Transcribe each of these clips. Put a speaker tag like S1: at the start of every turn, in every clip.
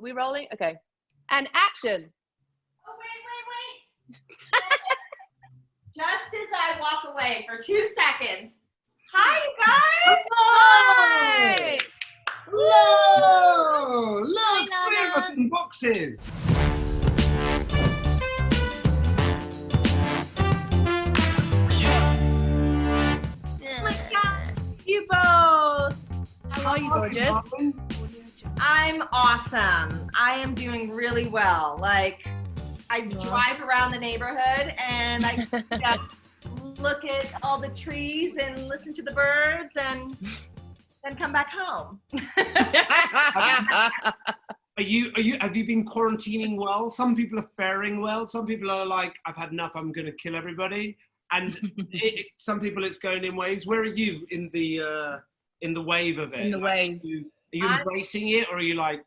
S1: We rolling? Okay. And action.
S2: Oh, wait. Just as I walk away for 2 seconds. Hi, you guys.
S1: Hi.
S3: Whoa! Look,
S1: Hi,
S3: 3 of us
S1: Lana.
S3: in boxes.
S2: Oh my God, you both.
S1: How are you, gorgeous?
S2: I'm awesome. I am doing really well. Like, I drive around the neighborhood and I just look at all the trees and listen to the birds and then come back home.
S3: Have you been quarantining well? Some people are faring well. Some people are like, I've had enough, I'm going to kill everybody. And some people it's going in waves. Where are you in the wave of it?
S1: In the wave.
S3: Are you embracing it, or are you like?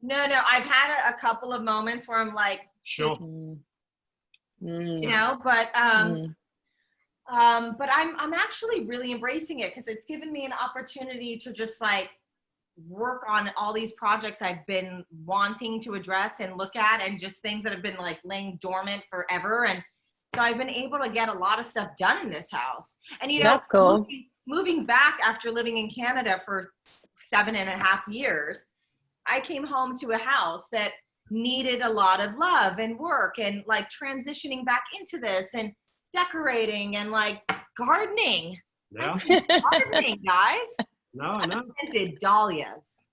S2: No, I've had a couple of moments where I'm like,
S3: Sure.
S2: You know, but I'm actually really embracing it because it's given me an opportunity to just like work on all these projects I've been wanting to address and look at, and just things that have been like laying dormant forever. And so I've been able to get a lot of stuff done in this house. And you know,
S1: that's cool.
S2: Moving back after living in Canada for 7.5 years, I came home to a house that needed a lot of love and work, and like transitioning back into this and decorating and like gardening.
S3: Yeah.
S2: Gardening, guys.
S3: No, I know.
S2: I planted dahlias.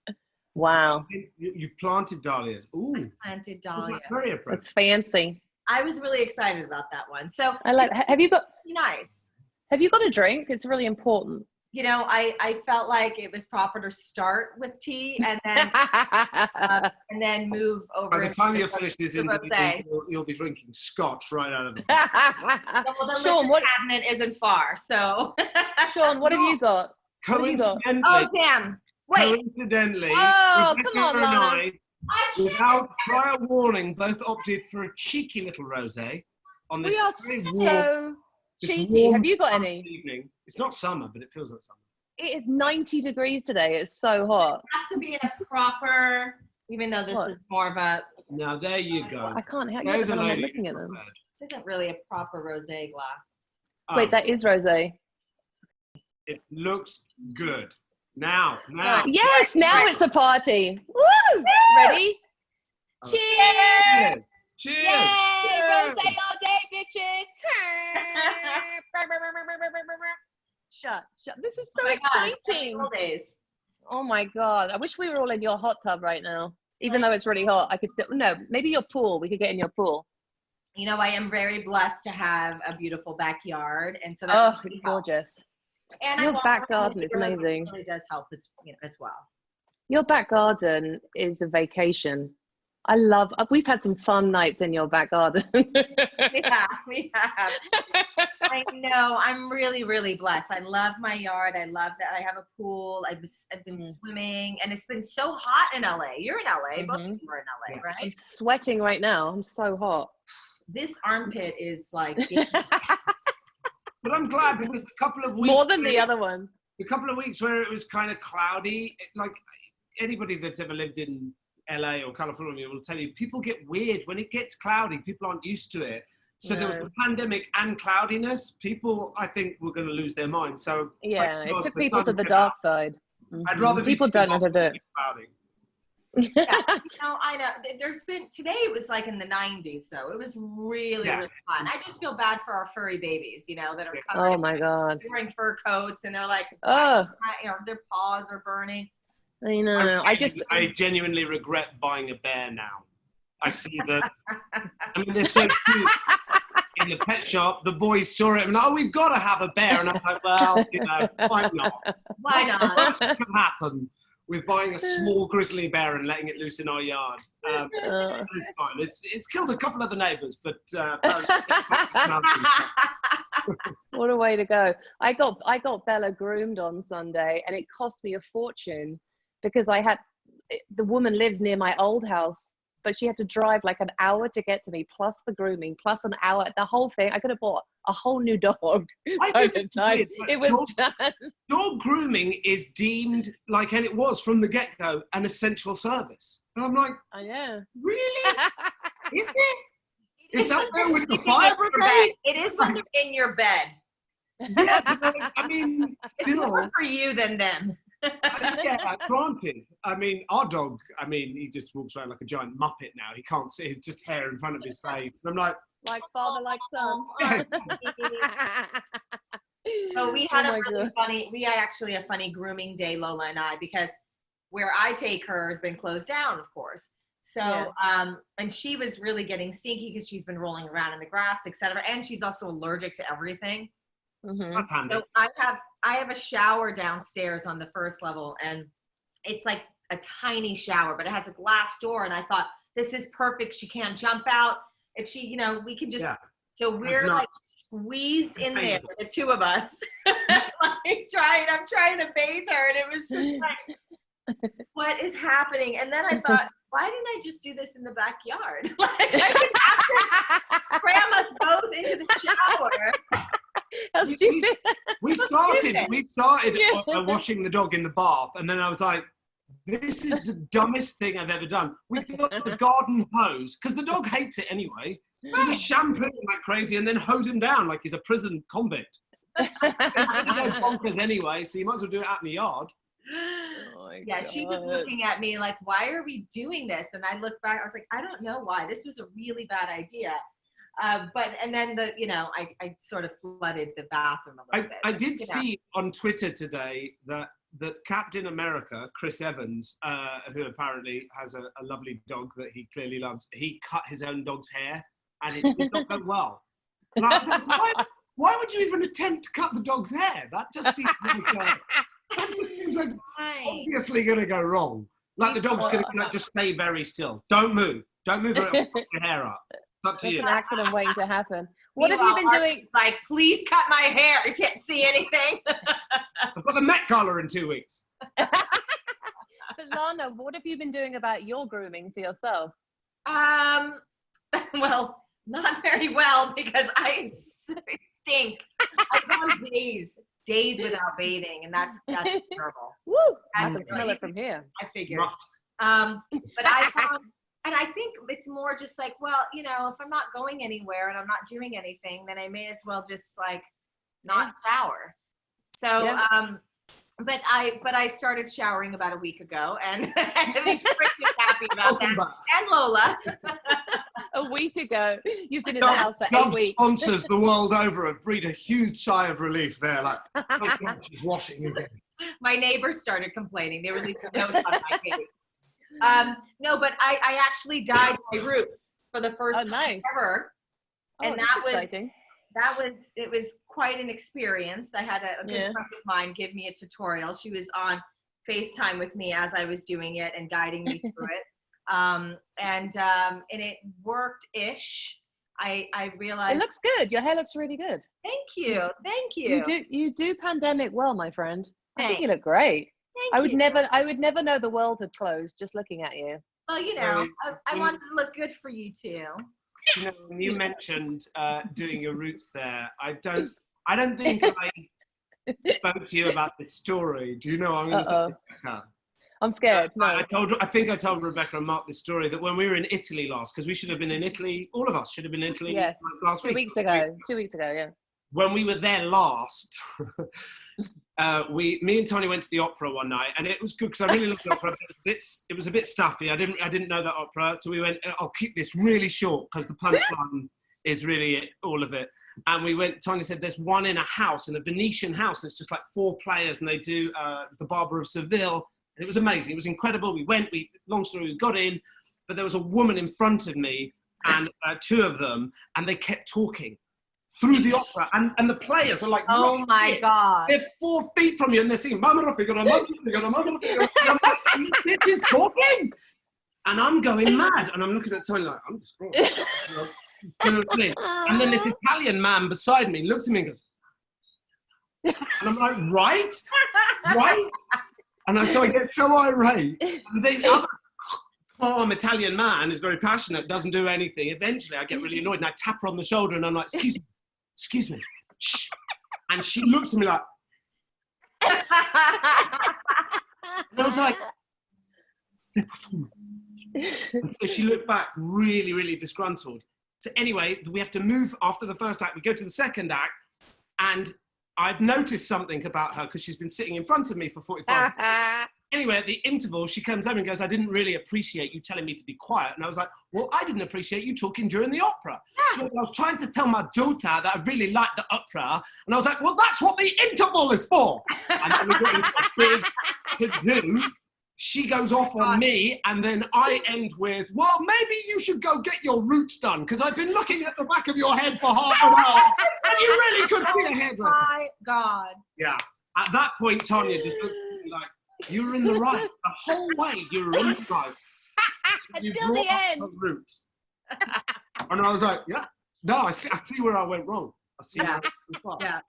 S1: Wow.
S3: You planted dahlias. Ooh.
S2: Planted
S3: Well,
S2: dahlias.
S3: that's very impressive.
S1: That's fancy.
S2: I was really excited about that one. So
S1: I like. Have you got
S2: nice.
S1: a drink? It's really important.
S2: You know, I felt like it was proper to start with tea and then move over.
S3: By the time you finish this interview,
S2: rosé.
S3: you'll be drinking scotch right out of the
S2: Well, the
S1: Sean,
S2: liquor cabinet isn't far, so.
S1: Sean, what have you got? What have you got?
S3: Coincidentally,
S2: Oh damn! Wait.
S3: coincidentally,
S1: Oh,
S3: Rebecca
S1: come on,
S3: and
S1: Lana.
S3: I, without prior warning, both opted for a cheeky little rosé on this
S1: We are
S3: very warm,
S1: so
S3: this
S1: cheeky.
S3: warm
S1: Have you got
S3: summer
S1: any?
S3: evening. It's not summer, but it feels like summer.
S1: It is 90 degrees today. It's so hot.
S2: It has to be in a proper, even though this
S1: What?
S2: is more of a,
S3: Now there you go.
S1: I can't help
S3: There's
S1: you.
S3: a
S1: I'm not
S3: lady
S1: looking at
S3: who's
S1: them.
S3: prepared.
S2: this isn't really a proper rosé glass.
S3: Oh,
S1: Wait, that is rosé.
S3: it looks good. Now.
S1: Yes, now it's a party. Woo! Ready?
S3: Oh.
S1: Cheers!
S3: Cheers!
S1: Yay!
S3: Cheers!
S1: Rosé all day, bitches! Shut. This is so
S2: Oh my God,
S1: exciting.
S2: full days.
S1: Oh my God. I wish we were all in your hot tub right now. Even though it's really hot, I could still, no, maybe your pool. We could get in your pool.
S2: You know, I am very blessed to have a beautiful backyard, and so
S1: Oh,
S2: that really
S1: it's
S2: helps.
S1: gorgeous.
S2: And
S1: Your
S2: I walk
S1: back
S2: around
S1: garden
S2: the
S1: is
S2: neighborhood,
S1: amazing.
S2: which really does help as well.
S1: Your back garden is a vacation. I love, we've had some fun nights in your back garden.
S2: Yeah, we have. I know. I'm really, really blessed. I love my yard. I love that I have a pool. I've been swimming, and it's been so hot in LA. You're in LA. Both of you are in LA,
S1: I'm
S2: right?
S1: sweating right now. I'm so hot.
S2: This armpit is like
S3: But I'm glad, because a couple of weeks
S1: More than the other one.
S3: a couple of weeks where it was kind of cloudy, like anybody that's ever lived in LA or California will tell you, people get weird when it gets cloudy. People aren't used to it. So there was the pandemic and cloudiness. People, I think, were going to lose their minds. So
S1: Yeah,
S3: thank
S1: it
S3: God
S1: took
S3: the
S1: people to
S3: sun
S1: the
S3: came
S1: dark
S3: out.
S1: side.
S3: I'd rather be
S1: people
S3: too
S1: don't know
S3: hot
S1: how to do
S3: than
S1: it.
S3: too cloudy.
S2: yeah, I know. There's been, today it was like in the 90s, though. It was really, really fun. I just feel bad for our furry babies, you know, that are covered
S1: Oh my God.
S2: wearing fur coats, and they're like,
S1: Oh,
S2: you know, their paws are burning.
S1: I know.
S3: I genuinely regret buying a bear now. I see that. I mean, they're so cute. In the pet shop, the boys saw it and like, oh, we've got to have a bear. And I was like, well, you know, why not?
S2: Why not?
S3: What can happen with buying a small grizzly bear and letting it loose in our yard? It's fine. It's killed a couple of the neighbours, but
S1: What a way to go. I got Bella groomed on Sunday, and it cost me a fortune because the woman lives near my old house, but she had to drive like an hour to get to me, plus the grooming, plus an hour, the whole thing. I could have bought a whole new dog
S3: I
S1: by
S3: think
S1: the
S3: it's
S1: time
S3: weird, but
S1: it was done.
S3: dog grooming is deemed like, and it was from the get-go, an essential service. And I'm like,
S1: Oh, yeah.
S3: really? Is it? It's up there with the
S2: Sleeping in
S3: fire
S2: your
S3: brigade?
S2: bed. It is when they're in your bed.
S3: Yeah, but I mean,
S2: It's
S3: still.
S2: more for you than them.
S3: Yeah, granted. I mean, our dog, he just walks around like a giant muppet now. He can't see, it's just hair in front of his face. And I'm like,
S1: Like father, like son.
S2: So we had
S1: Oh
S2: a
S1: my
S2: really
S1: God.
S2: funny, we had actually a funny grooming day, Lola and I, because where I take her has been closed down, of course. So,
S1: Yeah.
S2: and she was really getting stinky because she's been rolling around in the grass, etc. And she's also allergic to everything.
S1: Mhm.
S3: that's handy.
S2: So I have a shower downstairs on the first level, and it's like a tiny shower, but it has a glass door. And I thought, this is perfect. She can't jump out. If she, you know, we can just.
S3: Yeah.
S2: So we're like squeezed in there, the two of us, like I'm trying to bathe her, and it was just like, what is happening? And then I thought, why didn't I just do this in the backyard? Like I didn't have to cram us both into the shower.
S1: How stupid.
S3: We started
S1: Yeah.
S3: washing the dog in the bath, and then I was like, this is the dumbest thing I've ever done. We got the garden hose, because the dog hates it anyway. So just shampoo him like crazy and then hose him down like he's a prison convict. He's gonna go bonkers anyway, so you might as well do it out in the yard.
S1: Oh my
S2: Yeah, she was
S1: God.
S2: looking at me like, why are we doing this? And I looked back, I was like, I don't know why. This was a really bad idea. And then I sort of flooded the bathroom a little bit.
S3: I did see on Twitter today that Captain America, Chris Evans, who apparently has a lovely dog that he clearly loves, he cut his own dog's hair, and it did not go well. And I was like, why would you even attempt to cut the dog's hair? That just seems like obviously going to go wrong. Like the dog's going to just stay very still. Don't move or it'll fuck your hair up. It's up to
S1: There's
S3: you.
S1: an accident waiting to happen. What have you been doing?
S2: Like, please cut my hair. You can't see anything.
S3: I've got the Met Gala in 2 weeks.
S1: But Lana, what have you been doing about your grooming for yourself?
S2: Well, not very well, because I stink. I've gone days without bathing, and that's terrible.
S1: Woo! I can smell it from here.
S2: I figured. But I found, and I think it's more just like, well, you know, if I'm not going anywhere and I'm not doing anything, then I may as well just like not shower. So, but I started showering about a week ago, and I'm pretty happy about that. And Lola.
S1: A week ago. You've been in the house for 8 weeks.
S3: Sponsors the world over have breathed a huge sigh of relief there. Like, oh my God, she's washing again.
S2: My neighbors started complaining. They were leaving notes on my cake. No, but I actually dyed my roots for the first time ever. And that was
S1: exciting.
S2: It was quite an experience. I had a good friend of mine give me a tutorial. She was on FaceTime with me as I was doing it and guiding me through it. And it worked-ish. I realized
S1: it looks good. Your hair looks really good.
S2: Thank you.
S1: You do pandemic well, my friend. I think you
S2: Thanks.
S1: look great.
S2: Thank
S1: I would
S2: you.
S1: never know the world had closed just looking at you.
S2: Well, you know, I wanted to look good for you too.
S3: You know, when you mentioned doing your roots there, I don't think I spoke to you about this story. Do you know what I'm going to say, Rebecca?
S1: I'm scared. No.
S3: I think I told Rebecca and Mark this story, that when we were in Italy last, because we should have been in Italy, all of us should have been in Italy last week.
S1: 2 weeks ago. 2 weeks ago, yeah.
S3: When we were there last, me and Tony went to the opera one night, and it was good because I really loved the opera. It was a bit stuffy. I didn't know that opera, so we went. I'll keep this really short because the punchline is really all of it. And we went. Tony said there's one in a house, in a Venetian house. It's just like 4 players, and they do the Barber of Seville. And it was amazing. It was incredible. We went. Long story. We got in, but there was a woman in front of me and 2 of them, and they kept talking through the opera, and the players are like,
S2: oh my God,
S3: they're 4 feet from you, and they're singing, "Mama figure, mama figure, mama figure." They're just talking, and I'm going mad, and I'm looking at Tony like, I'm just scrolling. You know what I mean? And then this Italian man beside me looks at me and goes, and I'm like, right, and so I get so irate, and the other calm Italian man is very passionate, doesn't do anything. Eventually, I get really annoyed, and I tap her on the shoulder, and I'm like, "Excuse me, excuse me. Shh. And she looks at me like, and I was like, they're performing. And so she looked back really, really disgruntled. So anyway, we have to move after the first act. We go to the second act, and I've noticed something about her because she's been sitting in front of me for 45 minutes. Anyway, at the interval, she comes over and goes, I didn't really appreciate you telling me to be quiet. And I was like, well, I didn't appreciate you talking during the opera. She goes, I was trying to tell my daughter that I really liked the opera. And I was like, well, that's what the interval is for. And then we got into a big to-do. She goes off on me, and then I end with, well, maybe you should go get your roots done, because I've been looking at the back of your head for half an hour, and you really could see a hairdresser.
S2: Oh my God.
S3: Yeah. At that point, Tanya just looked at me like, you were in the right. The whole way, you were in the right. So you
S1: Until the end.
S3: Her roots. And I was like, yeah. No, I see where I went wrong. I see where I went wrong.
S2: Yeah.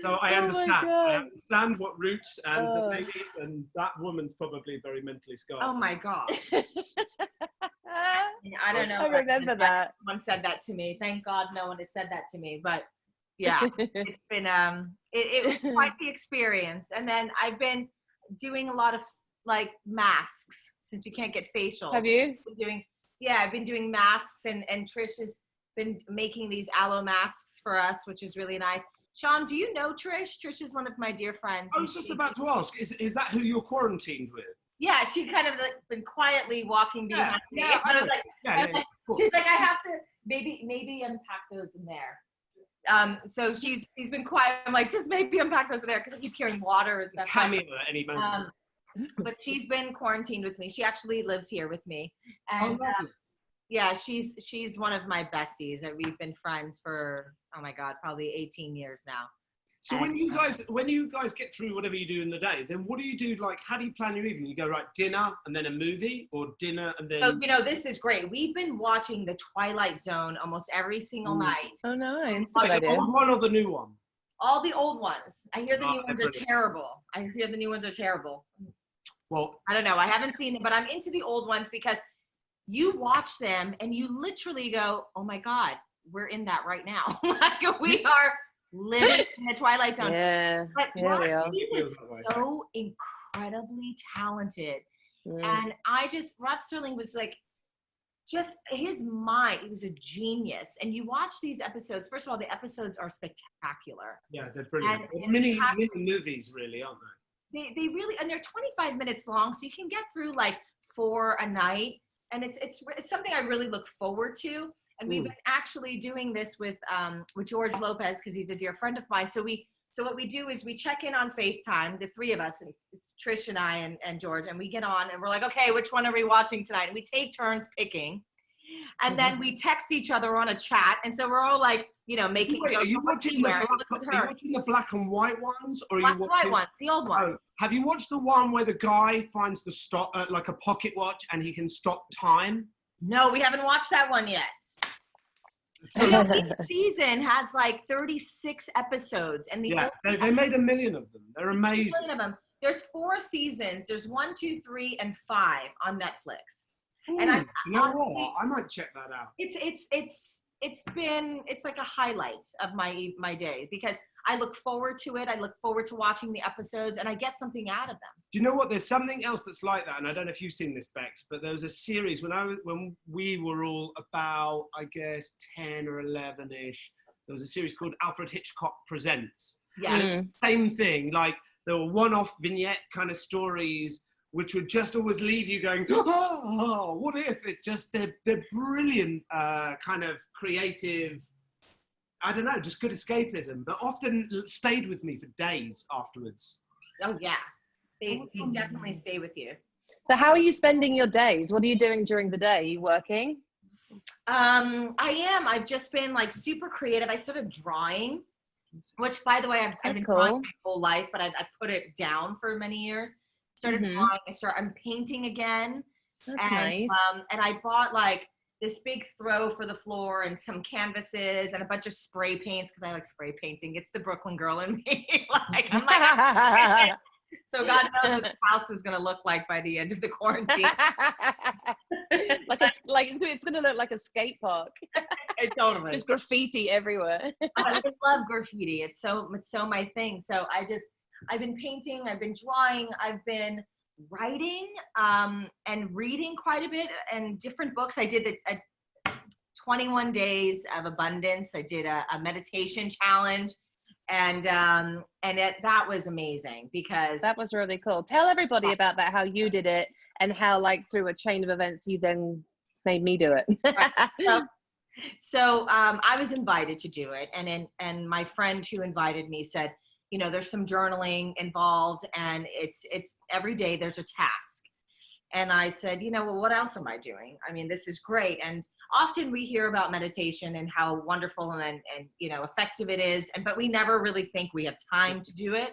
S3: So I understand. I understand what roots and the ladies, and that woman's probably very mentally scarred.
S2: Oh my God. I don't know.
S1: I remember that.
S2: Someone said that to me. Thank God no one has said that to me. But yeah, it's been it was quite the experience. And then I've been doing a lot of like masks since you can't get facials.
S1: Have you?
S2: I've been doing masks, and Trish has been making these aloe masks for us, which is really nice. Sean, do you know Trish? Trish is one of my dear friends.
S3: I was just about to ask, is that who you're quarantined with?
S2: Yeah, she kind of like been quietly walking behind me.
S3: Yeah,
S2: I was like,
S3: cool.
S2: She's like, I have to maybe unpack those in there. So she's been quiet. I'm like, just maybe unpack those in there, because I keep hearing water and stuff.
S3: Cameo at any moment.
S2: But she's been quarantined with me. She actually lives here with me. And
S3: lovely.
S2: yeah, she's one of my besties. We've been friends for, oh my God, probably 18 years now.
S3: So when you guys get through whatever you do in the day, then what do you do? Like, how do you plan your evening? You go, right, dinner and then a movie, or dinner and then...
S2: Oh, this is great. We've been watching The Twilight Zone almost every single night.
S1: Oh, nice.
S3: Like the old one or the new one?
S2: All the old ones. I hear the new ones are terrible.
S3: Well,
S2: I don't know. I haven't seen them, but I'm into the old ones because you watch them and you literally go, oh my God, we're in that right now. Like, we are living in the Twilight Zone.
S1: Yeah,
S2: but
S1: we are.
S2: He was so incredibly talented.
S1: Mm.
S2: And Rod Serling was like, just his mind, he was a genius. And you watch these episodes, first of all, the episodes are spectacular.
S3: Yeah, they're brilliant.
S2: And
S3: mini movies, really, aren't they?
S2: They really, and they're 25 minutes long, so you can get through like 4 a night. And it's something I really look forward to. And we've been actually doing this with George Lopez, because he's a dear friend of mine. So what we do is we check in on FaceTime, the three of us, and it's Trish and I and George, and we get on and we're like, okay, which one are we watching tonight? And we take turns picking. And then we text each other on a chat. And so we're all like, making jokes.
S3: Are you watching the black and white ones? Or
S2: black and white ones, the old one.
S3: Oh, have you watched the one where the guy finds the stop, like a pocket watch, and he can stop time?
S2: No, we haven't watched that one yet. So each season has like 36 episodes, and
S3: they made 1 million of them. They're amazing.
S2: 1 million of them. There's 4 seasons. There's 1, 2, 3, and 5 on Netflix.
S3: Ooh,
S2: and
S3: you know what? I might check that out.
S2: It's like a highlight of my day, because I look forward to it. I look forward to watching the episodes, and I get something out of them. Do
S3: you know what? There's something else that's like that, and I don't know if you've seen this, Bex, but there was a series when we were all about, I guess, 10 or 11-ish. There was a series called Alfred Hitchcock Presents.
S2: Yeah.
S3: Same thing. Like, there were one-off vignette kind of stories, which would just always leave you going, oh, what if? It's just, they're brilliant, kind of creative, I don't know, just good escapism, but often stayed with me for days afterwards.
S2: Oh, yeah. They definitely stay with you.
S1: So how are you spending your days? What are you doing during the day? Are you working?
S2: I am. I've just been like super creative. I started drawing, which, by the way, I've been drawing my whole life, but I put it down for many years. Started drawing. I'm painting again.
S1: That's nice.
S2: And I bought like this big throw for the floor and some canvases and a bunch of spray paints, because I like spray painting. It's the Brooklyn girl in me. Like, I'm like, so God knows what the house is going to look like by the end of the quarantine.
S1: it's going to look like a skate park.
S2: Totally.
S1: Just graffiti everywhere.
S2: I love graffiti. It's so my thing. So I've been painting, I've been drawing, I've been writing, and reading quite a bit and different books. I did a 21 days of abundance. I did a meditation challenge, and that was amazing because
S1: that was really cool. Tell everybody about that, how you did it, and how, like, through a chain of events, you then made me do it.
S2: Right. So I was invited to do it, and my friend who invited me said, you know, there's some journaling involved, and it's every day there's a task. And I said, you know, well, what else am I doing? I mean, this is great. And often we hear about meditation and how wonderful and you know, effective it is, but we never really think we have time to do it.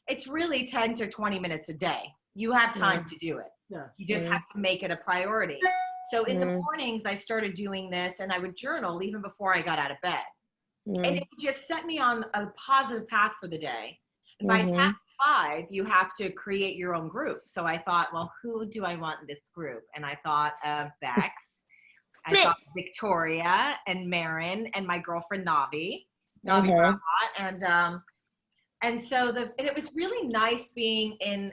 S2: It's really 10 to 20 minutes a day. You have time to do it.
S3: Yeah.
S2: You just have to make it a priority. So in the mornings, I started doing this, and I would journal even before I got out of bed. And it just set me on a positive path for the day. And by task 5, you have to create your own group. So I thought, well, who do I want in this group? And I thought of Bex. I thought Victoria and Marin and my girlfriend Navi Brahmat. And so and it was really nice being in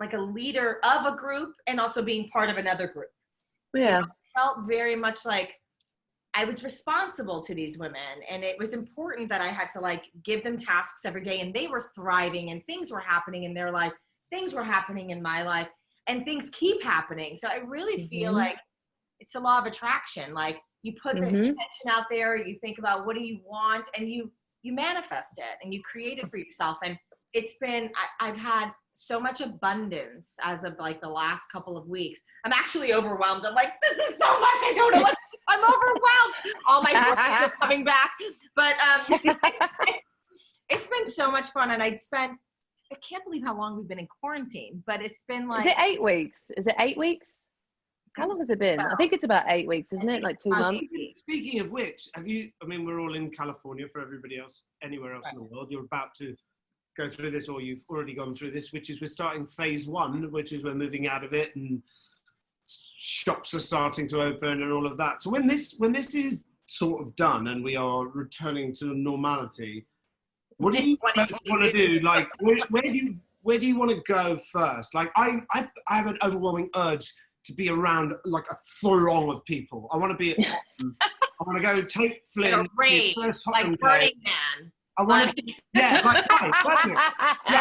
S2: like a leader of a group and also being part of another group.
S1: Yeah.
S2: It felt very much like I was responsible to these women, and it was important that I had to, like, give them tasks every day, and they were thriving, and things were happening in their lives. Things were happening in my life, and things keep happening. So I really feel like it's a law of attraction. Like, you put the intention out there, you think about what do you want, and you manifest it, and you create it for yourself. And it's been, I've had so much abundance as of, like, the last couple of weeks. I'm actually overwhelmed. I'm like, this is so much. I don't know what, I'm overwhelmed. All my boys are coming back. But it's been so much fun. And I can't believe how long we've been in quarantine, but it's been like.
S1: Is it 8 weeks? Is it 8 weeks? How long has it been? I think it's about 8 weeks, isn't it? Like 2 months.
S3: Speaking of which, I mean, we're all in California. For everybody else, anywhere else in the world, you're about to go through this, or you've already gone through this, which is we're starting phase 1, which is we're moving out of it, and shops are starting to open and all of that. So when this is sort of done and we are returning to normality, what do you want to do? Like, where do you want to go first? Like, I have an overwhelming urge to be around, like, a throng of people. I want to be at Tottenham. I want to go take Flynn.
S2: Like a raid, like Burning Man.
S3: I want to, yeah, like, I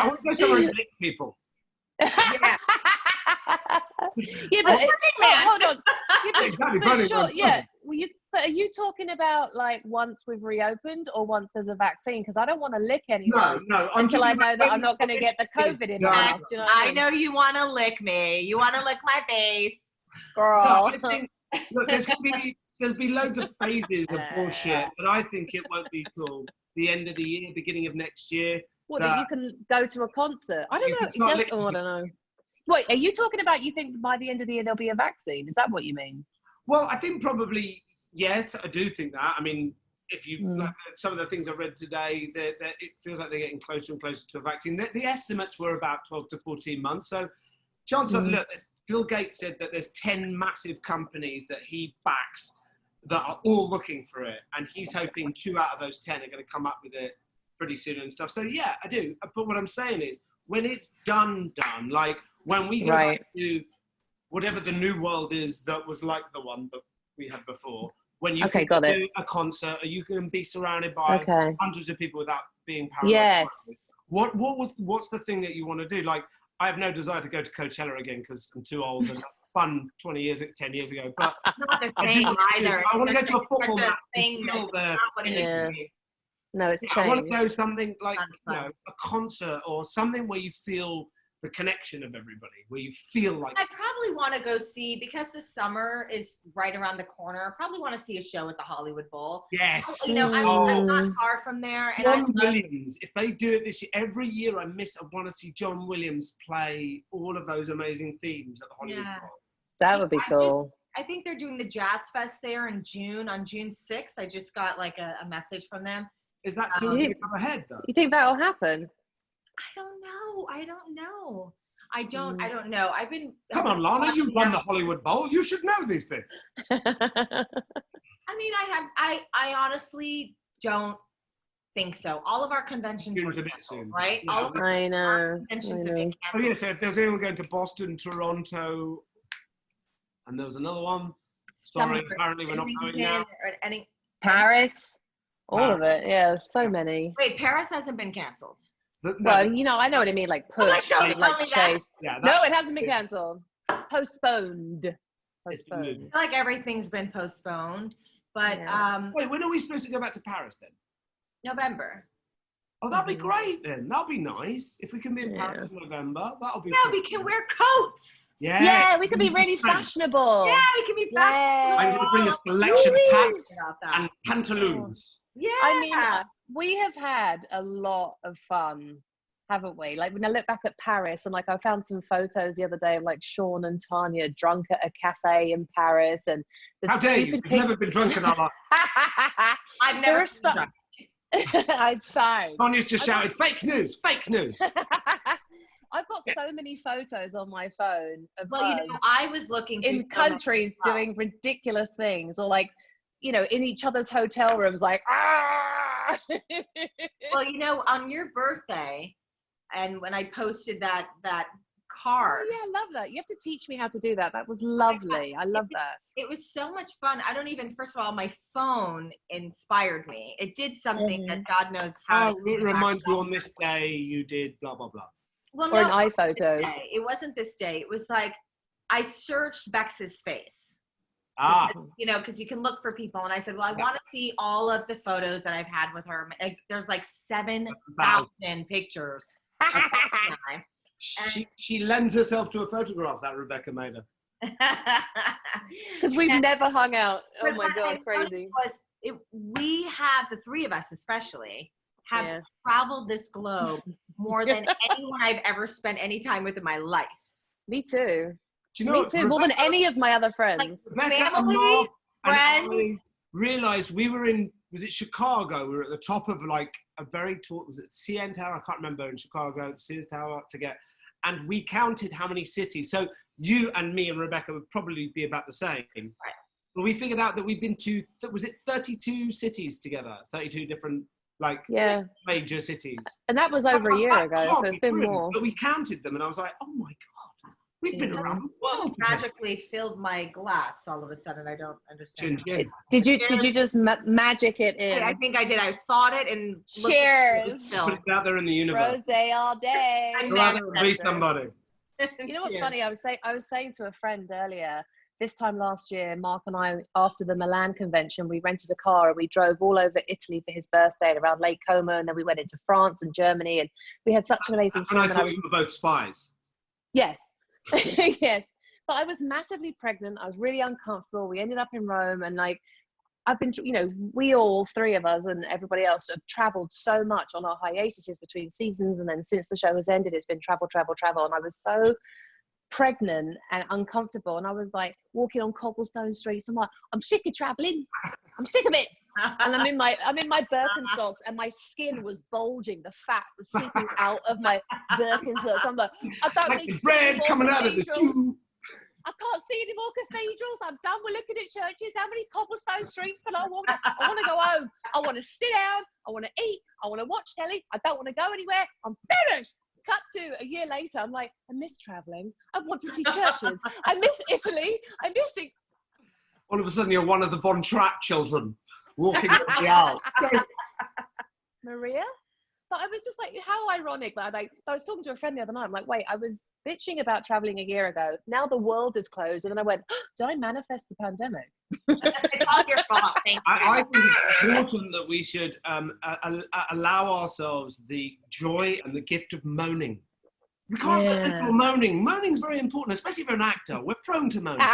S3: want to go somewhere and meet people.
S2: Yeah.
S1: Yeah, but hold on. Yeah,
S3: Exactly,
S1: sure, yeah. But are you talking about, like, once we've reopened or once there's a vaccine? Because I don't want to lick anyone until I know that I'm not going to get the COVID in my mouth. Do you know what I mean?
S2: I know you want to lick me. You want to lick my face,
S1: girl.
S3: No, I think, look, there's been loads of phases of bullshit, but I think it won't be till the end of the year, beginning of next year.
S1: What, that you can go to a concert? I don't know. I don't know. Wait, are you talking about, you think by the end of the year there'll be a vaccine? Is that what you mean?
S3: Well, I think probably, yes, I do think that. I mean, if you, like, some of the things I read today, that it feels like they're getting closer and closer to a vaccine. The estimates were about 12 to 14 months. So chances are, look, Bill Gates said that there's 10 massive companies that he backs that are all looking for it. And he's hoping 2 out of those 10 are going to come up with it pretty soon and stuff. So yeah, I do. But what I'm saying is, when it's done, like, when we go back to whatever the new world is that was like the one that we had before, when you can do a concert, or you can be surrounded by hundreds of people without being paranoid.
S1: Yes.
S3: What's the thing that you want to do? Like, I have no desire to go to Coachella again because I'm too old and fun 10 years ago. But
S2: not the same either.
S3: I want to go to a football match and feel
S1: No, it's changed.
S3: I want to go something like, you know, a concert or something where you feel the connection of everybody, where you feel like.
S2: I probably want to go see, because the summer is right around the corner, I probably want to see a show at the Hollywood Bowl.
S3: Yes.
S2: You know, I'm not far from there.
S3: John Williams, if they do it this year, every year I want to see John Williams play all of those amazing themes at the Hollywood Bowl.
S1: That would be cool.
S2: I think they're doing the Jazz Fest there in June, on June 6th. I just got like a message from them.
S3: Is that still going to come ahead, though?
S1: You think that'll happen?
S2: I don't know. I don't know. I've been.
S3: Come on, Lana, you won the Hollywood Bowl. You should know these things.
S2: I mean, I honestly don't think so. All of our conventions were canceled, right?
S3: Yeah.
S2: All of
S1: I know.
S2: our conventions have been
S3: Oh
S2: canceled.
S3: yeah, so if there's anyone going to Boston, Toronto, and there was another one. Sorry, apparently we're not going now.
S2: Or any.
S1: Paris, all of it. Yeah, so many.
S2: Wait, Paris hasn't been canceled.
S1: Well, you know, I know what I mean, like push,
S2: don't
S1: like
S2: tell me that.
S1: chase.
S3: Yeah,
S1: No, it hasn't been cancelled. Postponed.
S3: It's been moved.
S2: I feel like everything's been postponed, but
S3: Wait, when are we supposed to go back to Paris then?
S2: November.
S3: Oh, that'd be great then. That'll be nice. If we can be in Paris in November, that'll be
S2: Yeah, we can wear coats.
S1: Yeah, we could be really fashionable.
S2: Yeah, we can be fashionable.
S3: I'm going to bring a selection of hats and pantaloons.
S2: Yeah.
S1: I mean, we have had a lot of fun, haven't we? Like when I look back at Paris and like I found some photos the other day of like Sean and Tanya drunk at a cafe in Paris and the
S3: How dare you? We've never been drunk in our lives.
S2: I've never seen drunk.
S1: I'd sign.
S3: Tanya's just shouted, fake news, fake news.
S1: I've got so many photos on my phone of
S2: Well, you know, I was looking
S1: in countries doing ridiculous things, or like, you know, in each other's hotel rooms, like, ah.
S2: Well, you know, on your birthday, and when I posted that card.
S1: Oh, yeah, I love that. You have to teach me how to do that. That was lovely. I love that.
S2: It was so much fun. I don't even, first of all, my phone inspired me. It did something that God knows how.
S3: It reminds you on this day you did blah, blah, blah.
S2: Well,
S1: or
S2: no,
S1: an iPhoto.
S2: It wasn't this day. It was like, I searched Bex's face.
S3: Because,
S2: you know, because you can look for people. And I said, well, I want to see all of the photos that I've had with her. Like, there's like 7,000 pictures.
S3: She lends herself to a photograph that Rebecca made her.
S1: Because we've never hung out. Oh my God, crazy.
S2: We have, the three of us especially, have traveled this globe more than anyone I've ever spent any time with in my life.
S1: Me too.
S3: Do you know
S1: Me too, more than any of my other friends.
S2: Like family, friends.
S3: Realized we were in, was it Chicago? We were at the top of like a very tall, was it CN Tower? I can't remember, in Chicago, Sears Tower, I forget. And we counted how many cities. So you and me and Rebecca would probably be about the same. Right. But we figured out that we've been to, was it 32 cities together? 32 different, like, major cities.
S1: And that was over a year ago, so it's been more.
S3: But we counted them and I was like, oh my God, we've been around the world.
S2: Magically filled my glass all of a sudden. I don't understand.
S1: Did you just magic it in?
S2: I think I did. I thought it and
S1: cheers.
S3: Put it out there in the universe.
S1: Rosé all day.
S3: Be somebody.
S1: You know what's funny? I was saying to a friend earlier, this time last year, Mark and I, after the Milan convention, we rented a car and we drove all over Italy for his birthday and around Lake Como, and then we went into France and Germany, and we had such an amazing time.
S3: And I thought you were both spies.
S1: Yes. Yes. But I was massively pregnant. I was really uncomfortable. We ended up in Rome, and like, I've been, you know, we all three of us and everybody else have traveled so much on our hiatuses between seasons. And then since the show has ended, it's been travel. And I was so pregnant and uncomfortable. And I was like walking on cobblestone streets. I'm like, I'm sick of traveling. I'm sick of it. And I'm in my Birkenstocks, and my skin was bulging. The fat was seeping out of my Birkenstocks. I'm like, I don't
S3: like
S1: need
S3: the bread coming out of the shoe.
S1: I can't see any more cathedrals. I'm done with looking at churches. How many cobblestone streets can I want? I want to go home. I want to sit down. I want to eat. I want to watch telly. I don't want to go anywhere. I'm finished. Cut to a year later. I'm like, I miss traveling. I want to see churches. I miss Italy. I miss it.
S3: All of a sudden, you're one of the Von Trapp children walking up the Alps.
S1: Maria? But I was just like, how ironic that I was talking to a friend the other night. I'm like, wait, I was bitching about traveling a year ago. Now the world is closed. And then I went, oh, did I manifest the pandemic?
S2: It's all your fault. Thank you.
S3: I think it's important that we should allow ourselves the joy and the gift of moaning. We can't let people moaning. Moaning's very important, especially for an actor. We're prone to moaning.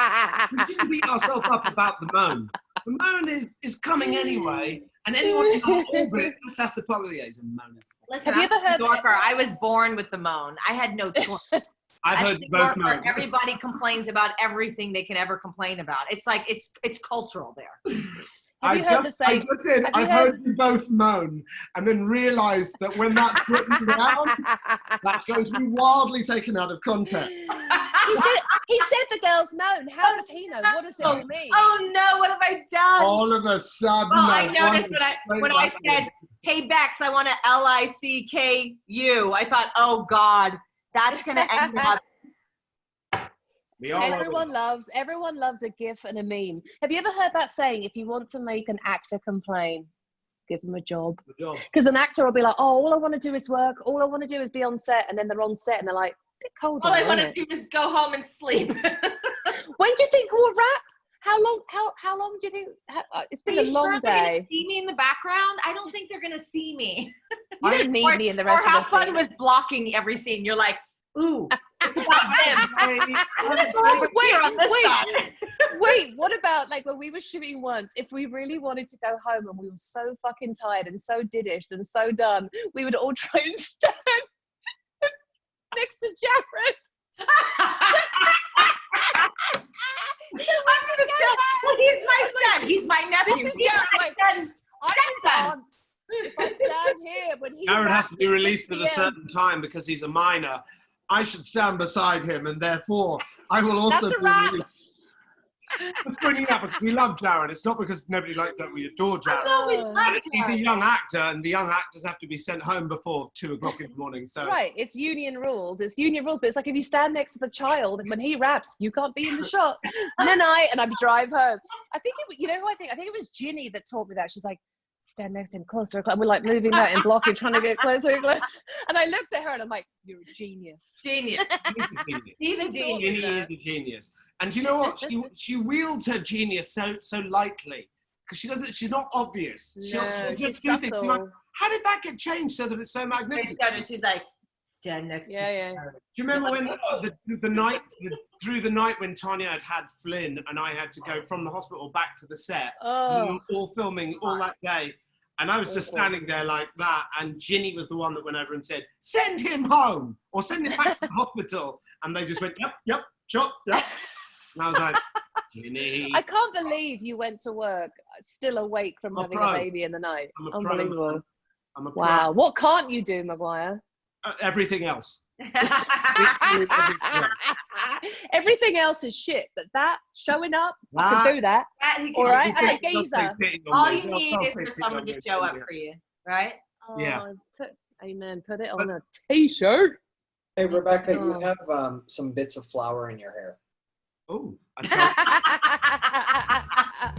S3: We shouldn't beat ourselves up about the moan. The moan is coming anyway, and anyone in our orbit just has to put with the A's and moan.
S2: Listen, have you ever heard Yorker? I was born with the moan. I had no choice.
S3: I've heard both moan.
S2: Everybody complains about everything they can ever complain about. It's like it's cultural there.
S3: I heard you both moan and then realised that when that's written down, that's going to be wildly taken out of context.
S1: he said the girl's known. How does he know? What does it all mean?
S2: Oh no, what have I done?
S3: All of a sudden.
S2: Well, I noticed when I said, "Hey Bex, I want to LICKU." I thought, "Oh God, that's gonna end up."
S1: Everyone loves a GIF and a meme. Have you ever heard that saying? If you want to make an actor complain, give them a job. Because an actor will be like, "Oh, all I want to do is work. All I want to do is be on set," and then they're on set and they're like, "A bit cold."
S2: All I want to do is go home and sleep.
S1: When do you think we'll wrap? How long do you think? It's been a long day.
S2: See me in the background? I don't think they're gonna see me.
S1: You don't need me in the rest of the scene.
S2: Or how fun was blocking every scene? You're like, ooh, it's about him.
S1: Wait, what about like when we were shooting once, if we really wanted to go home and we were so fucking tired and so diddish and so done, we would all try and stand next to Jared.
S2: He's my son. He's my nephew.
S1: This is Jared. If I stand here when
S3: Jared has to be released at a certain time because he's a minor. I should stand beside him, and therefore I will also be released. Just bringing up because we love Jared. It's not because nobody likes that we adore Jared. He's a young actor, and the young actors have to be sent home before 2 o'clock in the morning. So
S1: right, it's union rules. But it's like if you stand next to the child when he raps, you can't be in the shot. And then I drive home. I think you know who I think it was Ginny that taught me that. She's like, stand next to him closer. And we're like moving that and blocking, trying to get closer and closer. And I looked at her and I'm like, you're a genius.
S2: Genius.
S3: He's a genius. Ginny is a genius. And you know what? She wields her genius so lightly because she doesn't. She's not obvious. She'll just do things. Like, how did that get changed so that it's so magnificent?
S2: She's like, stand next to her.
S3: Do you remember when through the night when Tanya had Flynn and I had to go from the hospital back to the set, we were all filming all that day, and I was just standing there like that, and Ginny was the one that went over and said, "Send him home or send him back to the hospital," and they just went, "Yep, chop, yep." And I was like, Ginny.
S1: I can't believe you went to work still awake from having a baby in the night. Unbelievable. Wow. What can't you do, Maguire?
S3: Everything else.
S1: Everything else is shit, but that showing up, I can do that. All right, I'm a geezer.
S2: All you need is for someone to show up for you, right?
S3: Yeah.
S1: Amen. Put it on a t-shirt.
S4: Hey, Rebecca, you have some bits of flour in your hair.
S3: Oh, I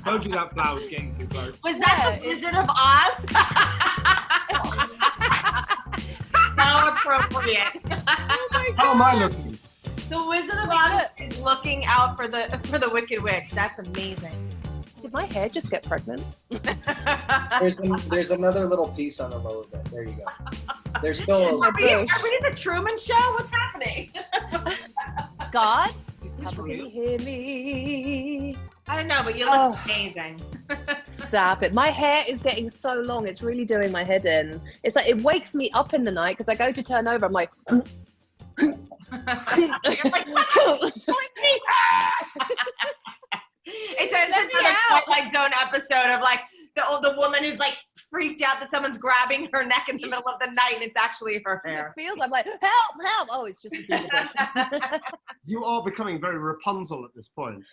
S3: told you that flower was getting too close.
S2: Was that the Wizard of Oz? So appropriate.
S1: Oh my God.
S3: How am I looking?
S2: The Wizard of Oz is looking out for the Wicked Witch. That's amazing.
S1: Did my hair just get pregnant?
S4: There's another little piece on the lower bit. There you go. There's still
S2: Are we in the Truman Show? What's happening?
S1: God,
S3: Is
S1: can you hear me?
S2: I don't know, but you look amazing.
S1: Stop it. My hair is getting so long. It's really doing my head in. It's like it wakes me up in the night because I go to turn over. I'm like,
S2: It's another Twilight Zone episode of like the woman who's like freaked out that someone's grabbing her neck in the middle of the night and it's actually her hair.
S1: It feels. I'm like, help! Oh, it's just a gingerbread.
S3: You are becoming very Rapunzel at this point.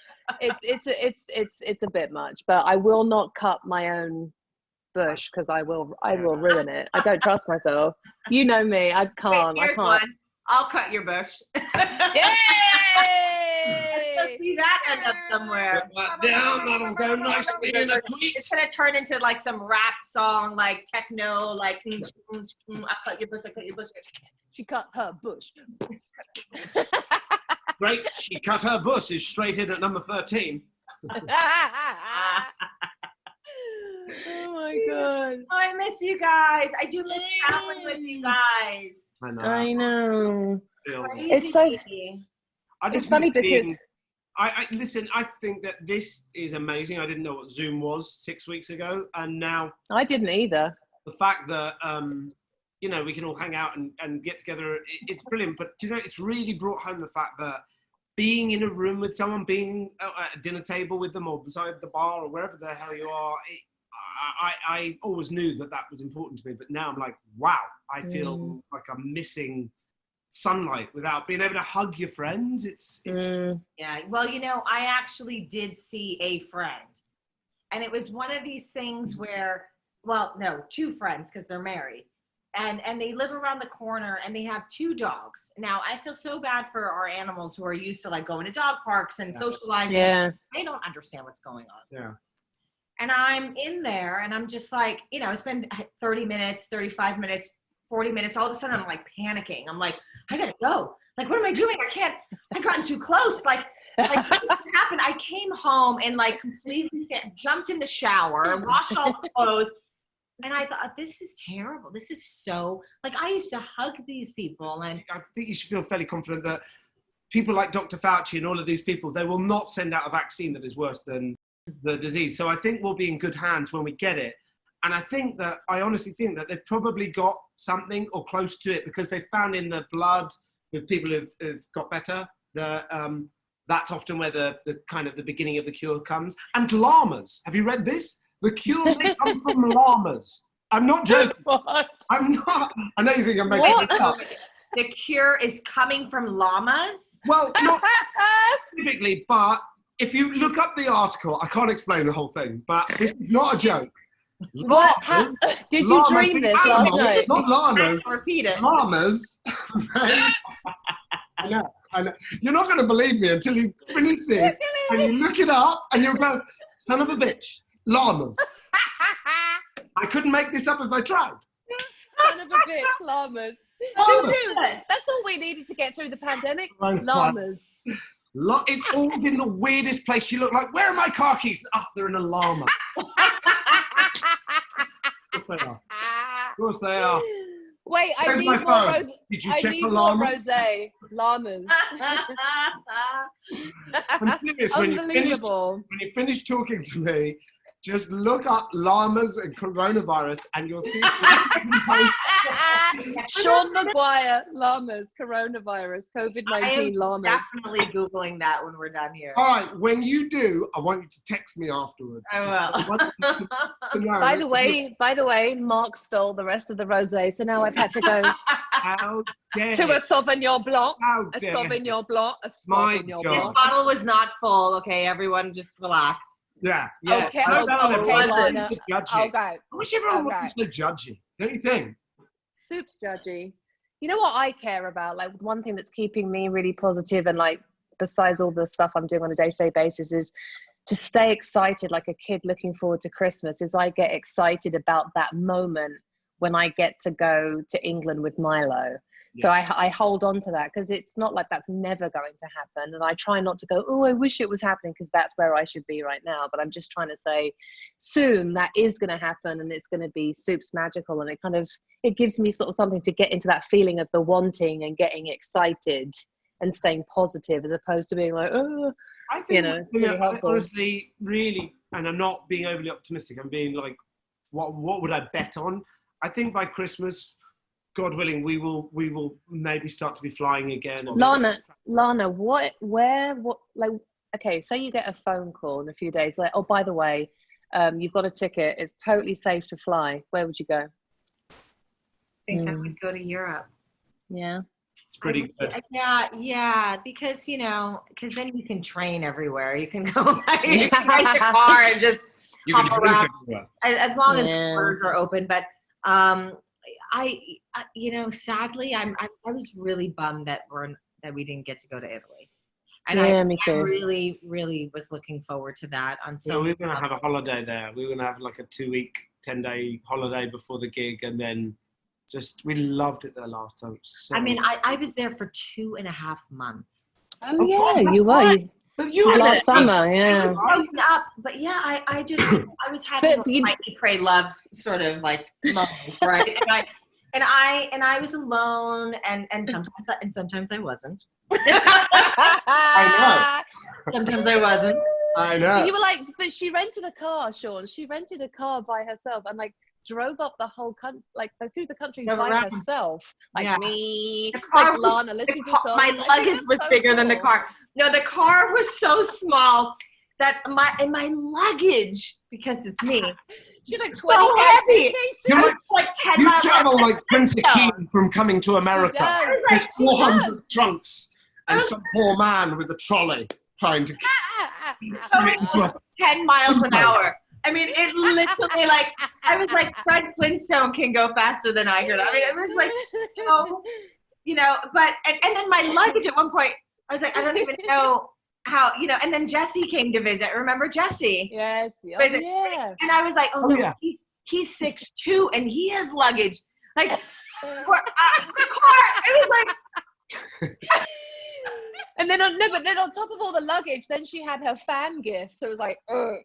S1: It's a bit much, but I will not cut my own bush because I will ruin it. I don't trust myself. You know me. I can't.
S2: Here's one. I'll cut your bush.
S1: Yay!
S2: Let's see that end up somewhere.
S3: Put that down, that'll go nicely in a tweet.
S2: It's gonna turn into like some rap song, like techno, like I cut your bush, I cut your bush.
S1: She cut her bush.
S3: Great, she cut her bush is straight in at number 13.
S1: Oh my God.
S2: Oh, I miss you guys. I do miss traveling with you guys.
S1: I know.
S2: Crazy.
S1: It's so.
S3: It's
S1: funny because
S3: I listen. I think that this is amazing. I didn't know what Zoom was 6 weeks ago, and now
S1: I didn't either.
S3: The fact that we can all hang out and get together, it's brilliant. But it's really brought home the fact that being in a room with someone, being at a dinner table with them, or beside the bar, or wherever the hell you are, I always knew that was important to me. But now I'm like, wow, I feel like I'm missing sunlight, without being able to hug your friends. It's
S2: Yeah. Well, I actually did see a friend, and it was one of these things where, well, no, two friends, because they're married. And they live around the corner, and they have 2 dogs. Now, I feel so bad for our animals who are used to like going to dog parks and socializing.
S1: Yeah.
S2: They don't understand what's going on.
S3: yeah.
S2: And I'm in there, and I'm just like, it's been 30 minutes, 35 minutes, 40 minutes. All of a sudden, I'm like panicking. I'm like, I gotta go. Like, what am I doing? I've gotten too close. Like what happened? I came home and like completely jumped in the shower, washed all the clothes. And I thought, this is terrible. This is so, like, I used to hug these people. And
S3: I think you should feel fairly confident that people like Dr. Fauci and all of these people, they will not send out a vaccine that is worse than the disease. So I think we'll be in good hands when we get it. And I honestly think that they've probably got something or close to it, because they found in the blood with people who've got better, that's often where the kind of the beginning of the cure comes. And llamas. Have you read this? The cure may come from llamas. I'm not joking.
S1: What?
S3: I'm not. I know you think I'm making this up.
S2: the cure is coming from llamas?
S3: Well, not specifically, but if you look up the article, I can't explain the whole thing, but this is not a joke.
S1: What? Did you dream this last night?
S3: Not llamas.
S2: Repeat it.
S3: Llamas. I know. You're not going to believe me until you finish this and you look it up and you'll go, son of a bitch, llamas. I couldn't make this up if I tried.
S1: Son of a bitch, llamas. Who knew? That's all we needed to get through the pandemic. Llamas.
S3: It's always in the weirdest place. You look like, where are my car keys? Oh, they're in a llama. Of course they are. Of course they are.
S1: Wait,
S3: Where's my phone? Did you check the llama?
S1: Rosé. Llamas.
S3: I'm serious.
S1: Unbelievable.
S3: When you finish talking to me, just look up llamas and coronavirus and you'll see.
S1: Sean Maguire, llamas, coronavirus, COVID-19 llamas.
S2: Definitely Googling that when we're done here.
S3: All right, when you do, I want you to text me afterwards.
S2: I will.
S3: To know.
S1: By the way, Mark stole the rest of the rosé, so now I've had to go
S3: How dare
S1: to a Sauvignon Blanc.
S3: How
S1: A
S3: dare
S1: Sauvignon Blanc. A
S3: My
S1: Sauvignon
S3: God.
S2: This
S1: Blanc.
S2: bottle was not full. Okay, everyone just relax.
S3: Yeah.
S1: Okay,
S3: No,
S1: okay, Lana.
S3: so judgy.
S1: Okay.
S3: I wish everyone
S1: Okay.
S3: wasn't so judgy. Don't you think?
S1: Soup's judgy. You know what I care about? Like, one thing that's keeping me really positive, and like, besides all the stuff I'm doing on a day-to-day basis, is to stay excited like a kid looking forward to Christmas. Is I get excited about that moment when I get to go to England with Milo. So I hold on to that, because it's not like that's never going to happen. And I try not to go, oh, I wish it was happening, because that's where I should be right now. But I'm just trying to say soon that is going to happen, and it's going to be Soup's magical. And it gives me sort of something to get into that feeling of the wanting and getting excited and staying positive, as opposed to being like, oh,
S3: I think,
S1: it's really helpful.
S3: honestly, really, and I'm not being overly optimistic. I'm being like, what would I bet on? I think by Christmas, God willing, we will maybe start to be flying again.
S1: Lana, okay, say you get a phone call in a few days, like, oh, by the way, you've got a ticket, it's totally safe to fly. Where would you go?
S2: I think I would go to Europe.
S1: Yeah.
S3: It's pretty good.
S2: Yeah, because then you can train everywhere. You can go, you can rent your car and just hop around as long as the borders are open. But sadly, I was really bummed that we didn't get to go to Italy. And
S1: me too.
S2: I really, really was looking forward to that.
S3: So we were going to have a holiday there. We were going to have like a 2-week, 10-day holiday before the gig, and then we loved it there last time.
S2: I was there for 2.5 months.
S1: Oh yeah, you were.
S3: But you
S1: last summer, yeah.
S2: Broken up, but yeah, I was having my Eat, Pray, Love sort of like moment, right? and I was alone, and sometimes I wasn't.
S3: I
S2: know. Sometimes I wasn't.
S3: I know.
S1: You were like, but she rented a car, Sean. She rented a car by herself and like drove up the whole country, like through the country by herself. Like me, like Lana, listening to songs.
S2: My luggage was bigger than the car. No, the car was so small that my luggage, because it's me,
S1: She's like
S2: so
S1: 25
S2: heavy.
S1: suitcases.
S3: You're
S2: Like 10
S3: you
S2: miles.
S3: travel like Prince Akeem from Coming to America.
S1: does.
S3: There's
S1: She
S3: 400
S1: does.
S3: trunks and some poor man with a trolley trying to
S2: So 10 miles an hour. I mean, it literally like, I was like, Fred Flintstone can go faster than I could. I mean, it was like, so, but, and then my luggage at one point, I was like, I don't even know how, and then Jesse came to visit. Remember Jesse?
S1: Yes. Oh,
S2: Visit.
S1: yeah.
S2: And I was like, oh no,
S3: yeah.
S2: he's 6'2" and he has luggage. Like, the car, it was like,
S1: And then on top of all the luggage, then she had her fan gift. So it was like, ugh.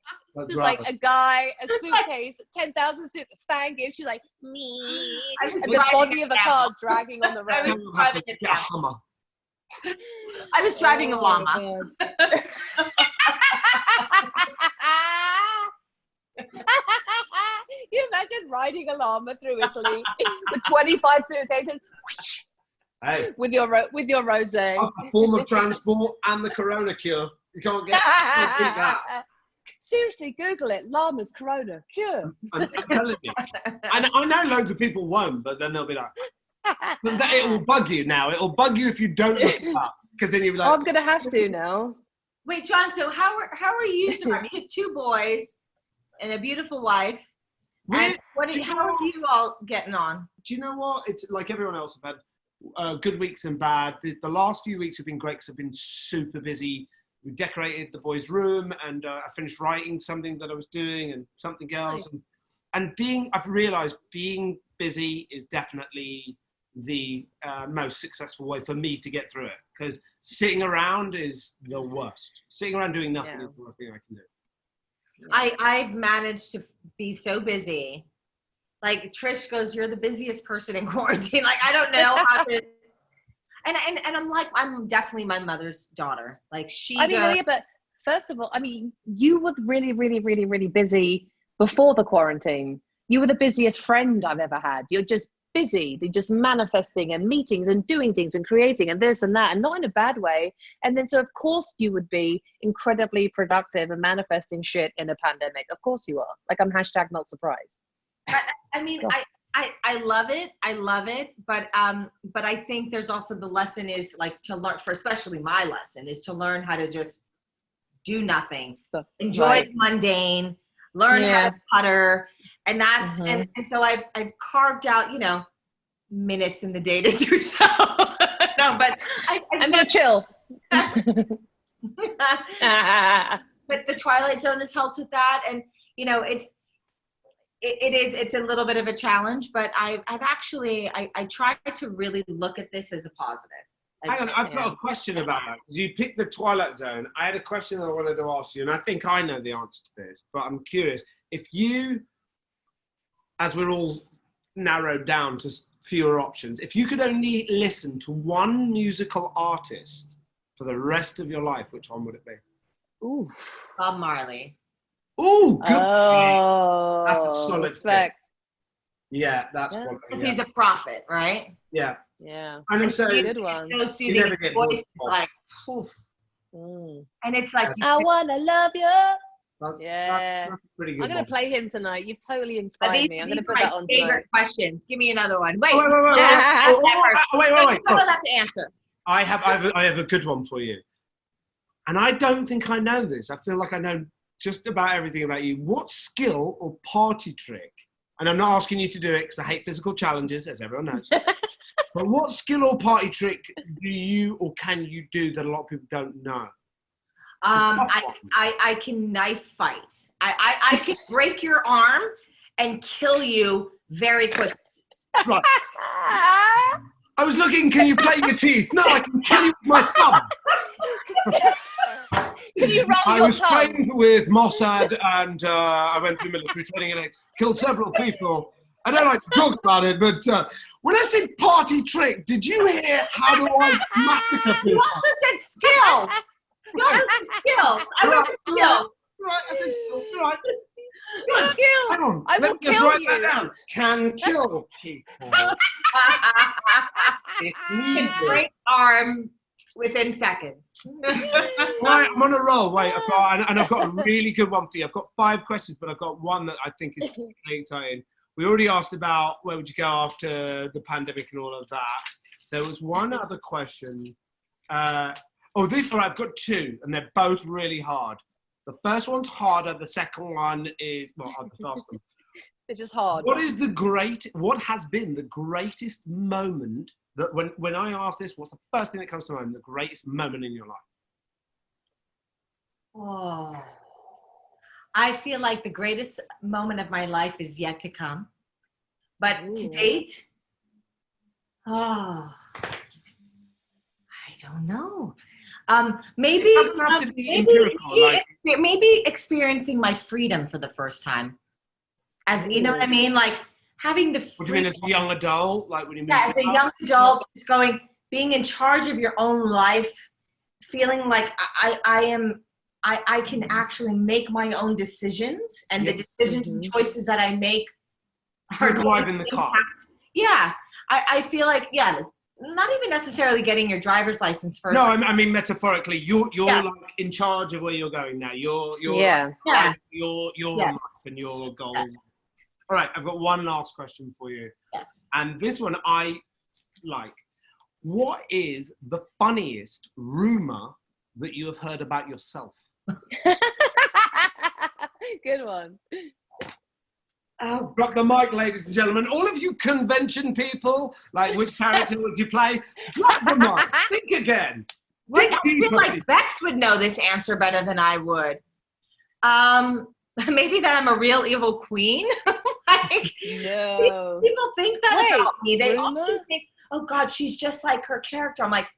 S1: Just like a guy, a suitcase, 10,000 fan gift. She's like, me. And the body of the car is dragging on the road.
S3: Someone have to get a Hummer.
S2: I was driving a llama.
S1: You imagine riding a llama through Italy with 25 suitcases.
S3: Hey,
S1: with your rosé.
S3: a form of transport and the corona cure. You can't get that.
S1: Seriously, Google it. Llamas corona cure.
S3: I'm telling you. I know loads of people won't, but then they'll be like, it will bug you now. It will bug you if you don't look it up. Because then you'll be like,
S1: I'm going to have to now.
S2: Wait, John, so how are you surviving? You have 2 boys and a beautiful wife. And how are you all getting on?
S3: Do you know what? It's like everyone else. I've had good weeks and bad. The last few weeks have been great because I've been super busy. We decorated the boys' room and I finished writing something that I was doing and something else.
S2: Nice.
S3: And I've realized being busy is definitely the most successful way for me to get through it, because sitting around is the worst. Sitting around doing nothing is the worst thing I can do.
S2: I've managed to be so busy. Like Trish goes, you're the busiest person in quarantine. Like, I don't know how to. And I'm like, I'm definitely my mother's daughter. Like
S1: but first of all, you were really, really, really, really busy before the quarantine. You were the busiest friend I've ever had. You're just busy. They're just manifesting and meetings and doing things and creating and this and that, and not in a bad way. And then, so of course you would be incredibly productive and manifesting shit in a pandemic. Of course you are. Like, I'm #not surprised.
S2: I love it. I love it. But I think there's also the lesson is like to learn, for especially my lesson is to learn how to just do nothing, enjoy the mundane, learn how to putter. And that's, and so I've carved out, minutes in the day to do so. No, but
S1: I'm going to chill.
S2: But the Twilight Zone has helped with that. And, it's a little bit of a challenge, but I try to really look at this as a positive.
S3: Hang on, I've got a question about that. Because you picked the Twilight Zone. I had a question that I wanted to ask you, and I think I know the answer to this, but I'm curious. If you, as we're all narrowed down to fewer options, if you could only listen to one musical artist for the rest of your life, which one would it be?
S1: Ooh.
S2: Bob Marley.
S3: Ooh, good.
S1: Oh,
S3: That's a solid
S1: respect.
S3: Pick. Yeah, that's one.
S2: Because he's a prophet, right?
S3: Yeah.
S1: Yeah.
S3: And I'm saying,
S1: good one.
S2: It's so soothing. His voice is like, and it's like,
S1: I wanna love you.
S3: That's pretty good.
S1: I'm gonna play him tonight. You've totally inspired me. I'm gonna put that on
S2: favorite
S1: tonight.
S2: questions. Give me another one. Wait.
S3: Wait.
S2: I have to answer.
S3: I have a good one for you. And I don't think I know this. I feel like I know just about everything about you. What skill or party trick, and I'm not asking you to do it because I hate physical challenges, as everyone knows, but what skill or party trick do you or can you do that a lot of people don't know?
S2: I can knife fight. I can break your arm and kill you very quickly.
S3: Right. I was looking, can you play your teeth? No, I can kill you with my thumb.
S1: Can you roll
S3: I
S1: your
S3: was
S1: tongue?
S3: trained with Mossad and I went through military training and I killed several people. I don't like to talk about it, but when I said party trick, did you hear how do I massacre people?
S2: You also said skill. You also said skill. I want skill.
S3: Right, I said skill. Right.
S1: Kill.
S3: Hang on.
S1: I will
S3: Let me just
S1: kill
S3: write
S1: you.
S3: that down. Can kill people. If
S2: Can
S3: needed.
S2: break arm, Within seconds.
S3: Right, I'm on a roll. Wait, I've got a really good one for you. I've got 5 questions, but I've got one that I think is particularly exciting. We already asked about where would you go after the pandemic and all of that. There was one other question. All right, I've got 2, and they're both really hard. The first one's harder. The second one is, well, I'll just ask them.
S1: It's just hard.
S3: What has been the greatest moment that when I ask this, what's the first thing that comes to mind? The greatest moment in your life?
S2: Oh, I feel like the greatest moment of my life is yet to come. But to date, I don't know. Maybe
S3: It doesn't have to be empirical,
S2: maybe experiencing my freedom for the first time. As you know what I mean? Like having the freedom.
S3: What do you mean as a young adult? Like when you
S2: as a young adult, just being in charge of your own life, feeling like I can actually make my own decisions, and the decisions and choices that I make are
S3: driving the car.
S2: Yeah. I feel like, not even necessarily getting your driver's license first.
S3: No, I mean metaphorically, you're like in charge of where you're going now. You're your life and your goals.
S2: Yes.
S3: All right, I've got one last question for you.
S2: Yes.
S3: And this one I like. What is the funniest rumor that you have heard about yourself?
S1: Good one.
S2: Oh,
S3: Drop the mic, ladies and gentlemen. All of you convention people, like which character would you play? Drop the mic. Think again.
S2: I feel like Bex would know this answer better than I would. Maybe that I'm a real evil queen.
S1: No.
S2: People think that about me. They
S1: rumor?
S2: often think, oh God, she's just like her character. I'm like,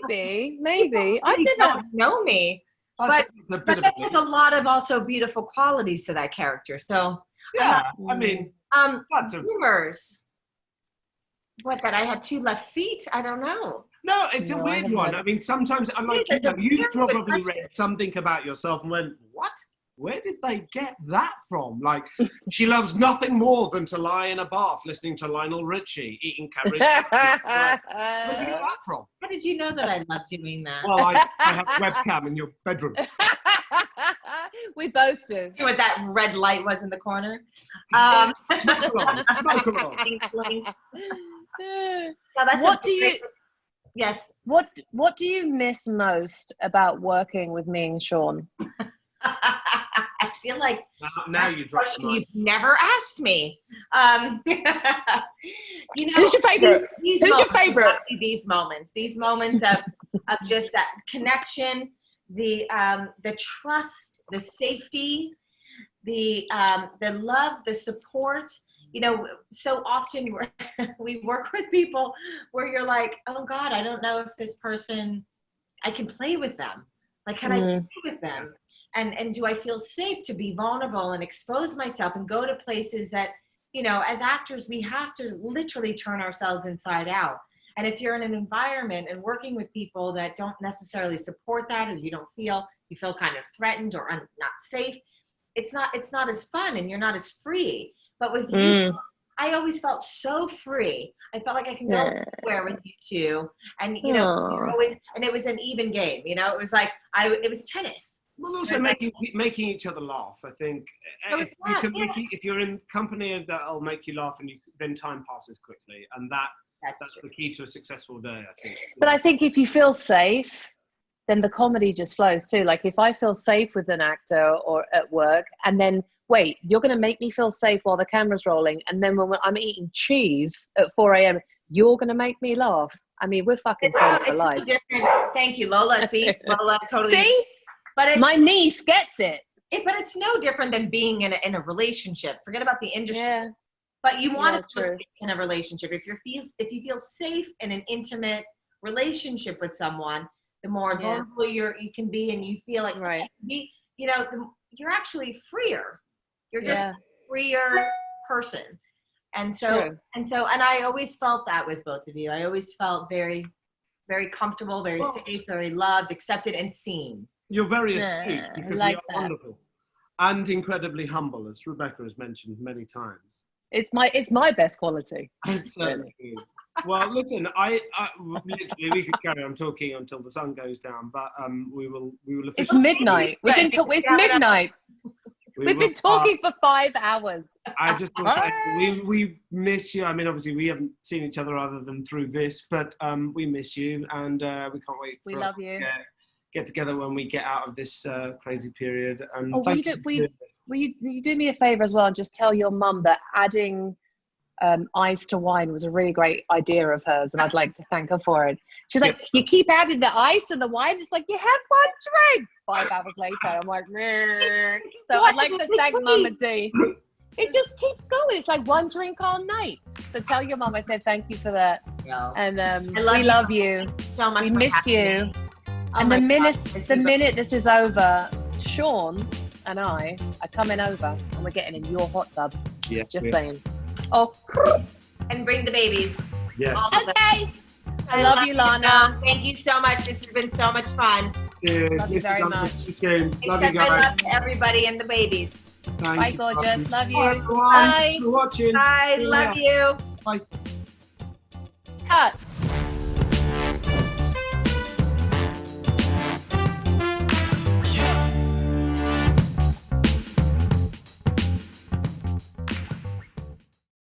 S1: Maybe.
S2: I don't know me. But then there's a lot of also beautiful qualities to that character. So
S3: yeah, I mean,
S2: rumors. What, that I had 2 left feet? I don't know.
S3: No, it's a weird one. I mean, sometimes I'm like, you probably read something about yourself and went, what? Where did they get that from? Like, she loves nothing more than to lie in a bath listening to Lionel Richie, eating cabbage. Where did you get that from?
S2: How did you know that I love doing that?
S3: Well, I have a webcam in your bedroom.
S1: We both do.
S2: What that red light was in the corner.
S3: Smoke along.
S2: Yes.
S1: What do you miss most about working with me and Sean?
S2: I feel like
S3: now you drop the mic.
S2: You've never asked me.
S1: Who's your favorite? Who's your favorite?
S2: These moments of just that connection, the trust, the safety, the love, the support. You know, so often we work with people where you're like, oh God, I don't know if this person, I can play with them. Like, can I play with them? And do I feel safe to be vulnerable and expose myself and go to places that, you know, as actors, we have to literally turn ourselves inside out. And if you're in an environment and working with people that don't necessarily support that, or you feel kind of threatened or not safe, it's not as fun and you're not as free. But with you, I always felt so free. I felt like I can go anywhere with you two. And, you know, you're always, and it was an even game, you know, it was like, it was tennis.
S3: Well, also making each other laugh. I think if you're in company that'll make you laugh, and then time passes quickly, and that's the key to a successful day, I think.
S1: But I think if you feel safe, then the comedy just flows too. Like if I feel safe with an actor or at work, and then wait, you're going to make me feel safe while the camera's rolling, and then when I'm eating cheese at 4 a.m., you're going to make me laugh. I mean, we're fucking friends for life.
S2: Thank you, Lola. See, Lola, totally.
S1: See? But my niece gets it.
S2: But it's no different than being in a relationship. Forget about the industry.
S1: Yeah.
S2: But you want to feel safe in a relationship. If you feel safe in an intimate relationship with someone, the more vulnerable you can be, and you feel like you're actually freer. You're just a freer person. And so I always felt that with both of you. I always felt very, very comfortable, very safe, very loved, accepted, and seen.
S3: You're very astute because
S1: like
S3: you're wonderful and incredibly humble, as Rebecca has mentioned many times.
S1: It's my best quality.
S3: It certainly is. Well, listen, I literally we could carry on talking until the sun goes down, but we will
S1: It's midnight. It's midnight. We've been talking for 5 hours.
S3: I just want to say we miss you. I mean, obviously we haven't seen each other other than through this, but we miss you, and we can't wait.
S1: We love you.
S3: Get together when we get out of this crazy period. And
S1: will you do me a favor as well and just tell your mum that adding ice to wine was a really great idea of hers, and I'd like to thank her for it. She's like, you keep adding the ice and the wine. It's like, you have one drink. 5 hours later, I'm like, meh. So I'd like to thank Mama D. It just keeps going. It's like one drink all night. So tell your mum I said thank you for that.
S2: No.
S1: And we love you
S2: so much.
S1: We miss you. And the minute this is over, Sean and I are coming over and we're getting in your hot tub.
S3: Yeah.
S1: Just saying. Oh.
S2: And bring the babies.
S3: Yes.
S1: Okay. I love you, Lana.
S2: Thank you so much. This has been so much fun.
S3: Cheers.
S1: Love you very much.
S3: Love you guys.
S2: I love everybody and the babies.
S3: Bye,
S1: gorgeous. Love you.
S3: Bye.
S1: Bye.
S3: For watching.
S2: Bye. Love you.
S3: Bye.
S1: Cut.